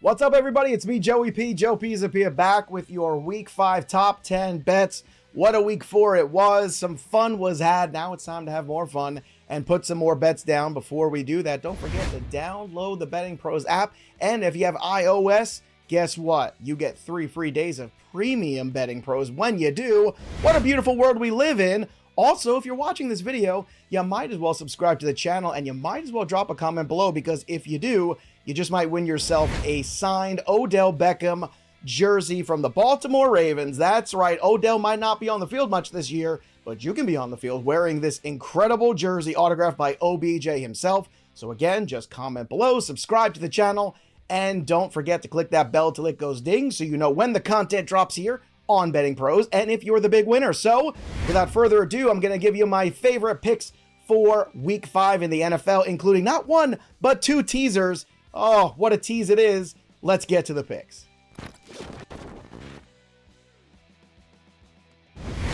What's up, everybody? It's me, Joe Pisapia, back with your Week 5 Top 10 bets. What a Week 4 it was. Some fun was had. Now it's time to have more fun and put some more bets down. Before we do that, don't forget to download the Betting Pros app. And if you have iOS, guess what? You get 3 free days of premium Betting Pros when you do. What a beautiful world we live in. Also, if you're watching this video, you might as well subscribe to the channel and you might as well drop a comment below, because if you do, you just might win yourself a signed Odell Beckham jersey from the Baltimore Ravens. That's right, Odell might not be on the field much this year, but you can be on the field wearing this incredible jersey autographed by OBJ himself. So again, just comment below, subscribe to the channel, and don't forget to click that bell till it goes ding so you know when the content drops here on Betting Pros and if you're the big winner. So without further ado, I'm going to give you my favorite picks for Week 5 in the NFL, including not one, but 2 teasers. Oh, what a tease it is. Let's get to the picks.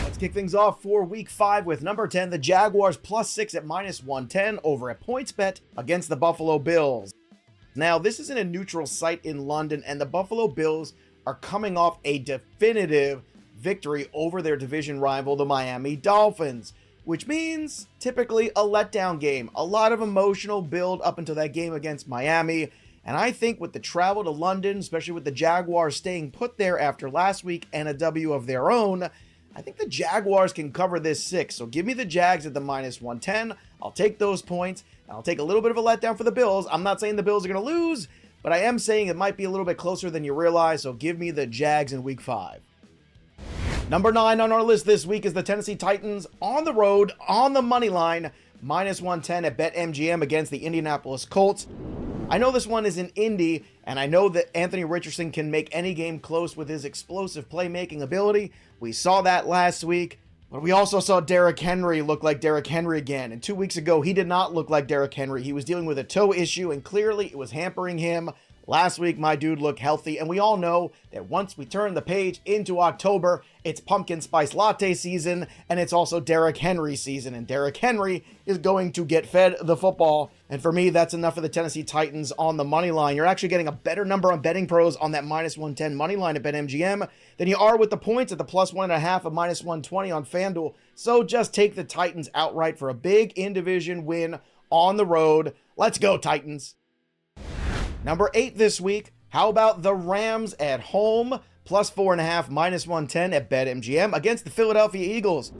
Let's kick things off for Week 5 with number 10, the Jaguars +6 at -110 over at PointsBet against the Buffalo Bills. Now, this is in a neutral site in London, and the Buffalo Bills are coming off a definitive victory over their division rival, the Miami Dolphins, which means typically a letdown game. A lot of emotional build up until that game against Miami. And I think with the travel to London, especially with the Jaguars staying put there after last week and a W of their own, I think the Jaguars can cover this 6. So give me the Jags at the -110. I'll take those points. And I'll take a little bit of a letdown for the Bills. I'm not saying the Bills are going to lose, but I am saying it might be a little bit closer than you realize. So give me the Jags in Week 5. Number 9 on our list this week is the Tennessee Titans on the road, on the money line, -110 at BetMGM against the Indianapolis Colts. I know this one is in Indy, and I know that Anthony Richardson can make any game close with his explosive playmaking ability. We saw that last week, but we also saw Derrick Henry look like Derrick Henry again. And 2 weeks ago, he did not look like Derrick Henry. He was dealing with a toe issue, and clearly it was hampering him. Last week, my dude looked healthy, and we all know that once we turn the page into October, it's pumpkin spice latte season, and it's also Derrick Henry season, and Derrick Henry is going to get fed the football. And for me, that's enough for the Tennessee Titans on the money line. You're actually getting a better number on Betting Pros on that -110 money line at BetMGM than you are with the points at the +1.5 of -120 on FanDuel. So just take the Titans outright for a big in-division win on the road. Let's go, Titans. Number 8 this week, how about the Rams at home, +4.5, -110 at BetMGM against the Philadelphia Eagles.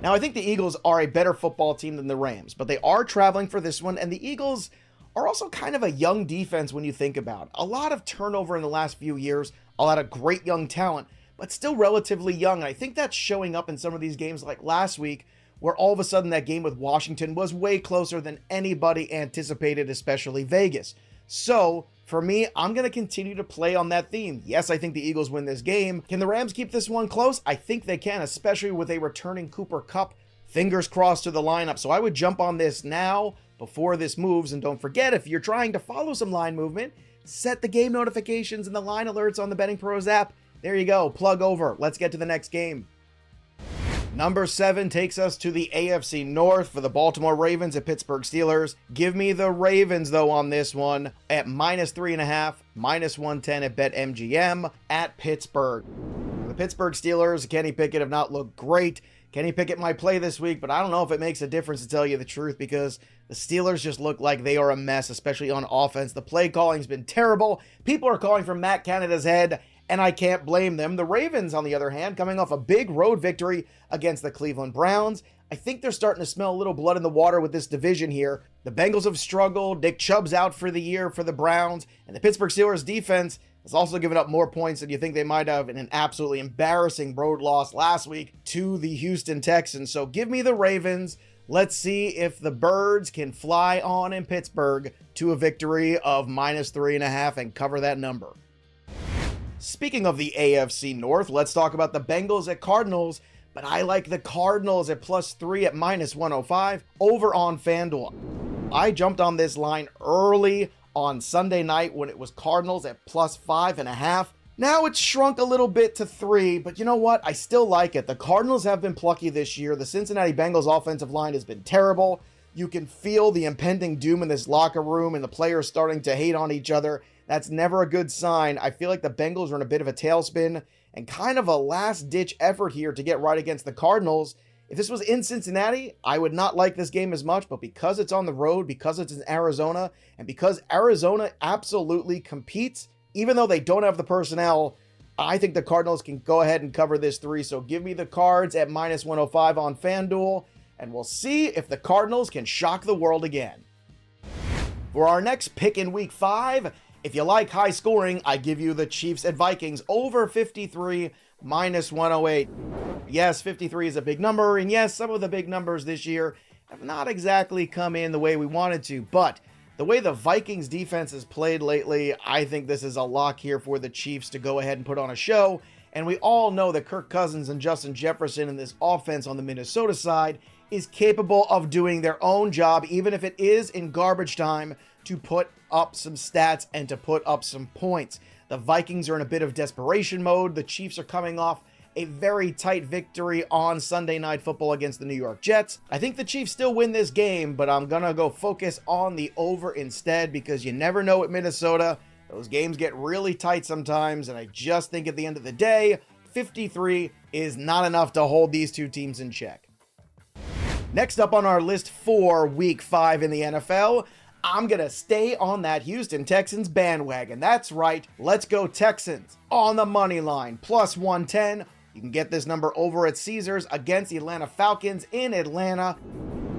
Now, I think the Eagles are a better football team than the Rams, but they are traveling for this one, and the Eagles are also kind of a young defense when you think about it. A lot of turnover in the last few years, a lot of great young talent, but still relatively young, and I think that's showing up in some of these games like last week, where all of a sudden that game with Washington was way closer than anybody anticipated, especially Vegas. So, for me, I'm going to continue to play on that theme. Yes, I think the Eagles win this game. Can the Rams keep this one close? I think they can, especially with a returning Cooper Kupp. Fingers crossed to the lineup. So I would jump on this now before this moves. And don't forget, if you're trying to follow some line movement, set the game notifications and the line alerts on the Betting Pros app. There you go. Plug over. Let's get to the next game. Number 7 takes us to the AFC North for the Baltimore Ravens at Pittsburgh Steelers. Give me the Ravens, though, on this one at -3.5, -110 at BetMGM at Pittsburgh. The Pittsburgh Steelers, Kenny Pickett, have not looked great. Kenny Pickett might play this week, but I don't know if it makes a difference, to tell you the truth, because the Steelers just look like they are a mess, especially on offense. The play calling's been terrible. People are calling for Matt Canada's head, and I can't blame them. The Ravens, on the other hand, coming off a big road victory against the Cleveland Browns. I think they're starting to smell a little blood in the water with this division here. The Bengals have struggled. Nick Chubb's out for the year for the Browns. And the Pittsburgh Steelers defense has also given up more points than you think they might have in an absolutely embarrassing road loss last week to the Houston Texans. So give me the Ravens. Let's see if the Birds can fly on in Pittsburgh to a victory of -3.5 and cover that number. Speaking of the AFC North, let's talk about the Bengals at Cardinals, but I like the Cardinals at +3 at -105 over on FanDuel. I jumped on this line early on Sunday night when it was Cardinals at +5.5. Now it's shrunk a little bit to 3, but you know what? I still like it. The Cardinals have been plucky this year. The Cincinnati Bengals offensive line has been terrible. You can feel the impending doom in this locker room and the players starting to hate on each other. That's never a good sign. I feel like the Bengals are in a bit of a tailspin and kind of a last-ditch effort here to get right against the Cardinals. If this was in Cincinnati, I would not like this game as much, but because it's on the road, because it's in Arizona, and because Arizona absolutely competes, even though they don't have the personnel, I think the Cardinals can go ahead and cover this 3. So give me the Cards at minus 105 on FanDuel, and we'll see if the Cardinals can shock the world again. For our next pick in Week 5, if you like high scoring, I give you the Chiefs at Vikings over 53 minus 108. Yes, 53 is a big number, and yes, some of the big numbers this year have not exactly come in the way we wanted to, but the way the Vikings defense has played lately, I think this is a lock here for the Chiefs to go ahead and put on a show, and we all know that Kirk Cousins and Justin Jefferson in this offense on the Minnesota side is capable of doing their own job, even if it is in garbage time, to put up some stats and to put up some points. The Vikings are in a bit of desperation mode. The Chiefs are coming off a very tight victory on Sunday Night Football against the New York Jets. I think the Chiefs still win this game, but I'm gonna go focus on the over instead because you never know at Minnesota. Those games get really tight sometimes, and I just think at the end of the day, 53 is not enough to hold these two teams in check. Next up on our list for Week 5 in the NFL, I'm going to stay on that Houston Texans bandwagon. That's right. Let's go Texans on the money line, plus 110. You can get this number over at Caesars against the Atlanta Falcons in Atlanta.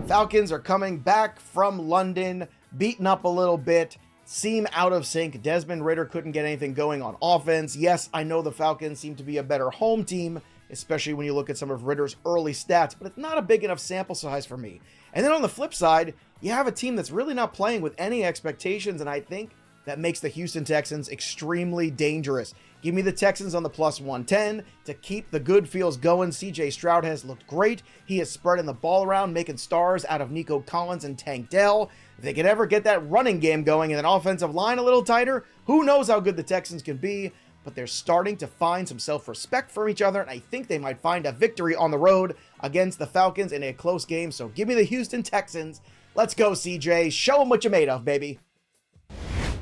Falcons are coming back from London, beaten up a little bit, seem out of sync. Desmond Ridder couldn't get anything going on offense. Yes, I know the Falcons seem to be a better home team, especially when you look at some of Ridder's early stats, but it's not a big enough sample size for me. And then on the flip side, you have a team that's really not playing with any expectations, and I think that makes the Houston Texans extremely dangerous. Give me the Texans on the plus 110 to keep the good feels going. CJ Stroud has looked great. He is spreading the ball around, making stars out of Nico Collins and Tank Dell. If they could ever get that running game going and an offensive line a little tighter, who knows how good the Texans can be, but they're starting to find some self-respect from each other, and I think they might find a victory on the road against the Falcons in a close game. So give me the Houston Texans. Let's go, CJ. Show them what you're made of, baby.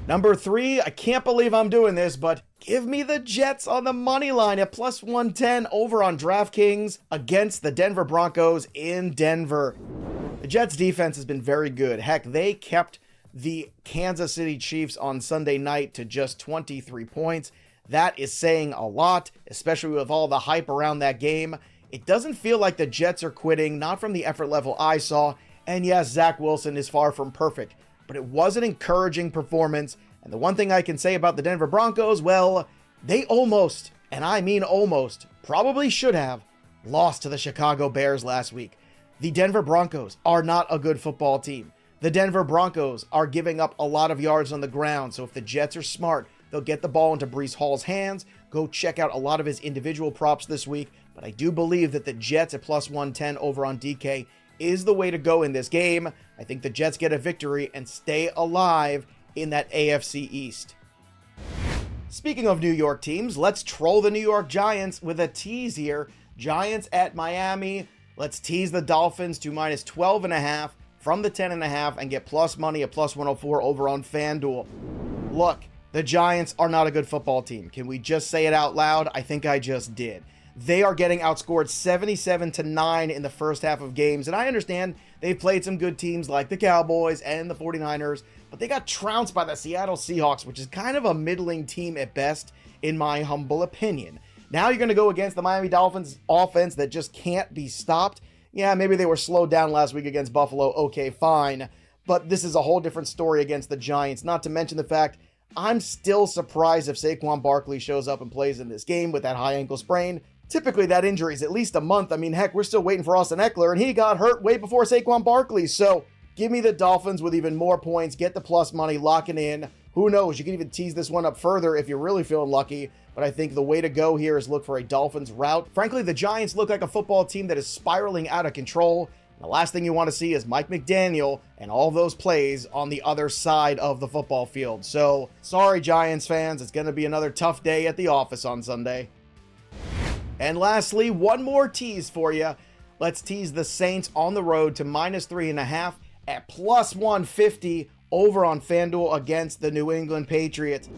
Number 3, I can't believe I'm doing this, but give me the Jets on the money line at plus 110 over on DraftKings against the Denver Broncos in Denver. The Jets defense has been very good. Heck, they kept the Kansas City Chiefs on Sunday night to just 23 points. That is saying a lot, especially with all the hype around that game. It doesn't feel like the Jets are quitting, not from the effort level I saw. And yes, Zach Wilson is far from perfect, but it was an encouraging performance. And the one thing I can say about the Denver Broncos, well, they almost, and I mean almost, probably should have lost to the Chicago Bears last week. The Denver Broncos are not a good football team. The Denver Broncos are giving up a lot of yards on the ground, so if the Jets are smart, they'll get the ball into Breece Hall's hands. Go check out a lot of his individual props this week, but I do believe that the Jets at plus 110 over on DK is the way to go in this game. I think the Jets get a victory and stay alive in that AFC East. Speaking of New York teams, let's troll the New York Giants with a tease here. Giants at Miami. Let's tease the Dolphins to minus 12.5 from the 10.5 and get plus money at plus 104 over on FanDuel. Look, the Giants are not a good football team. Can we just say it out loud? I think I just did. They are getting outscored 77-9 in the first half of games, and I understand they've played some good teams like the Cowboys and the 49ers, but they got trounced by the Seattle Seahawks, which is kind of a middling team at best, in my humble opinion. Now you're going to go against the Miami Dolphins offense that just can't be stopped. Yeah, maybe they were slowed down last week against Buffalo. Okay, fine. But this is a whole different story against the Giants, not to mention the fact I'm still surprised if Saquon Barkley shows up and plays in this game with that high ankle sprain. Typically, that injury is at least a month. I mean, heck, we're still waiting for Austin Eckler, and he got hurt way before Saquon Barkley. So give me the Dolphins with even more points. Get the plus money, lock it in. Who knows? You can even tease this one up further if you're really feeling lucky. But I think the way to go here is look for a Dolphins route. Frankly, the Giants look like a football team that is spiraling out of control. The last thing you want to see is Mike McDaniel and all those plays on the other side of the football field. So, sorry, Giants fans. It's going to be another tough day at the office on Sunday. And lastly, one more tease for you. Let's tease the Saints on the road to minus 3.5 at plus 150 over on FanDuel against the New England Patriots.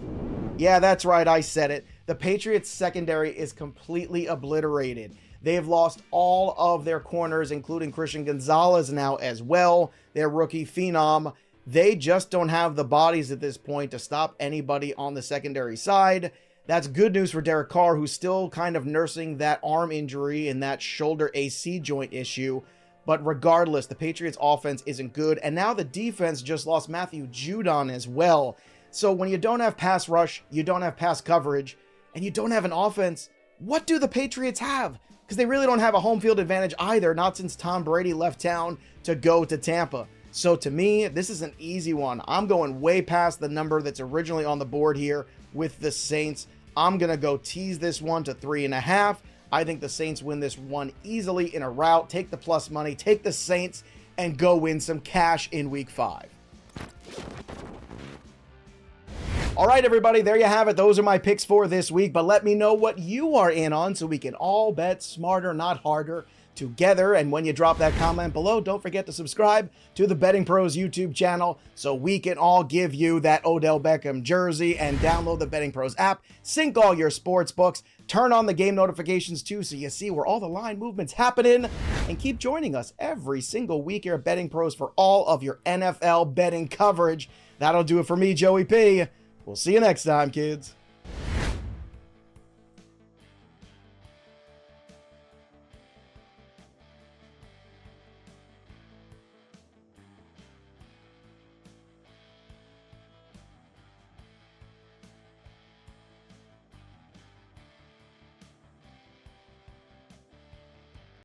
Yeah, that's right, I said it. The Patriots secondary is completely obliterated. They have lost all of their corners, including Christian Gonzalez now as well, their rookie phenom. They just don't have the bodies at this point to stop anybody on the secondary side. That's good news for Derek Carr, who's still kind of nursing that arm injury and that shoulder AC joint issue. But regardless, the Patriots offense isn't good. And now the defense just lost Matthew Judon as well. So when you don't have pass rush, you don't have pass coverage, and you don't have an offense, what do the Patriots have? Because they really don't have a home field advantage either, not since Tom Brady left town to go to Tampa. So to me, this is an easy one. I'm going way past the number that's originally on the board here with the Saints. I'm going to go tease this one to 3.5. I think the Saints win this one easily in a rout. Take the plus money, take the Saints, and go win some cash in week 5. All right, everybody, there you have it. Those are my picks for this week, but let me know what you are in on so we can all bet smarter, not harder, together. And when you drop that comment below, don't forget to subscribe to the Betting Pros YouTube channel so we can all give you that Odell Beckham jersey, and download the Betting Pros app, sync all your sports books, turn on the game notifications too so you see where all the line movement's happening, and keep joining us every single week here at Betting Pros for all of your NFL betting coverage. That'll do it for me, Joey P. We'll see you next time, kids.